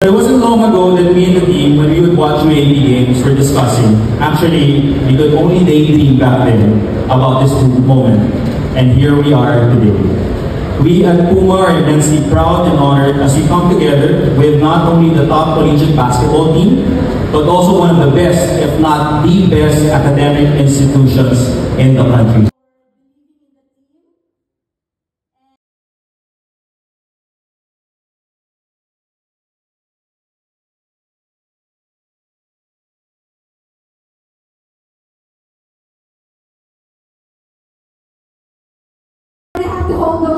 It wasn't long ago that me and the team, when we would watch UAP games, were discussing. Actually, we could only daydream back then about this moment. And here we are today. We at Puma are immensely proud and honored as we come together with not only the top collegiate basketball team, but also one of the best, if not the best, academic institutions in the country. To all those